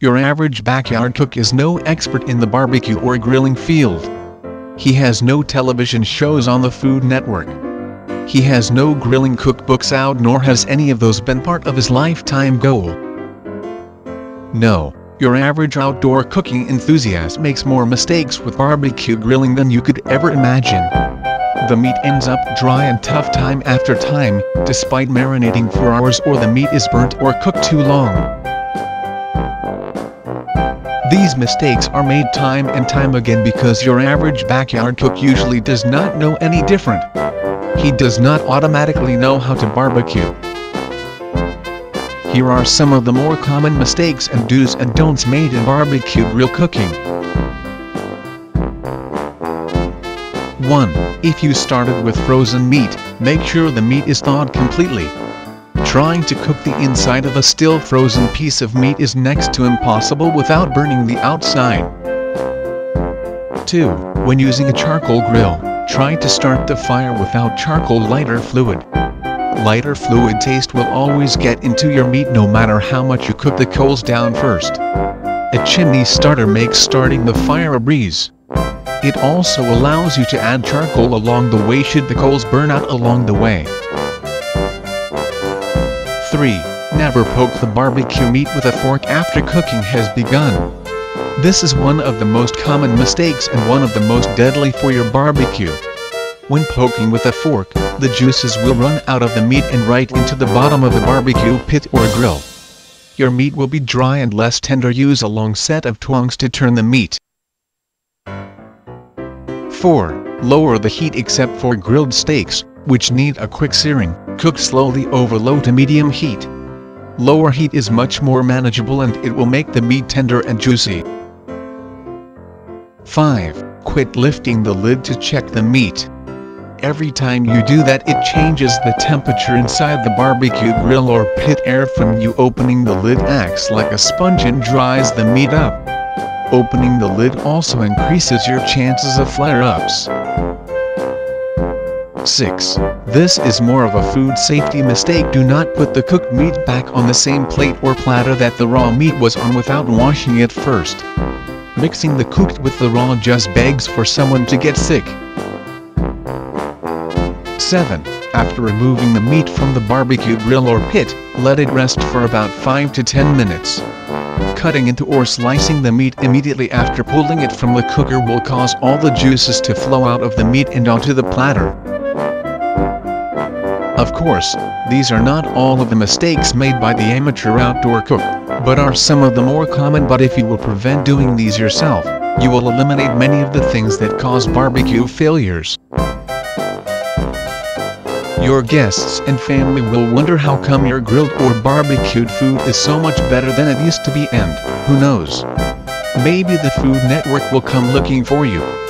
Your average backyard cook is no expert in the barbecue or grilling field. He has no television shows on the Food Network. He has no grilling cookbooks out, nor has any of those been part of his lifetime goal. No, your average outdoor cooking enthusiast makes more mistakes with barbecue grilling than you could ever imagine. The meat ends up dry and tough time after time, despite marinating for hours, or the meat is burnt or cooked too long. These mistakes are made time and time again because your average backyard cook usually does not know any different. He does not automatically know how to barbecue. Here are some of the more common mistakes and do's and don'ts made in barbecue grill cooking. 1. If you started with frozen meat, make sure the meat is thawed completely. Trying to cook the inside of a still frozen piece of meat is next to impossible without burning the outside. 2. When using a charcoal grill, try to start the fire without charcoal lighter fluid. Lighter fluid taste will always get into your meat no matter how much you cook the coals down first. A chimney starter makes starting the fire a breeze. It also allows you to add charcoal along the way should the coals burn out along the way. 3. Never poke the barbecue meat with a fork after cooking has begun. This is one of the most common mistakes and one of the most deadly for your barbecue. When poking with a fork, the juices will run out of the meat and right into the bottom of the barbecue pit or grill. Your meat will be dry and less tender. Use a long set of tongs to turn the meat. 4. Lower the heat except for grilled steaks, which need a quick searing. Cook slowly over low to medium heat. Lower heat is much more manageable and it will make the meat tender and juicy. 5. Quit lifting the lid to check the meat. Every time you do that, it changes the temperature inside the barbecue grill or pit. Air from you opening the lid acts like a sponge and dries the meat up. Opening the lid also increases your chances of flare-ups. 6. This is more of a food safety mistake. Do not put the cooked meat back on the same plate or platter that the raw meat was on without washing it first. Mixing the cooked with the raw just begs for someone to get sick. 7. After removing the meat from the barbecue grill or pit, let it rest for about 5 to 10 minutes. Cutting into or slicing the meat immediately after pulling it from the cooker will cause all the juices to flow out of the meat and onto the platter. Of course, these are not all of the mistakes made by the amateur outdoor cook, but are some of the more common. But if you will prevent doing these yourself, you will eliminate many of the things that cause barbecue failures. Your guests and family will wonder how come your grilled or barbecued food is so much better than it used to be, and, who knows, maybe the Food Network will come looking for you.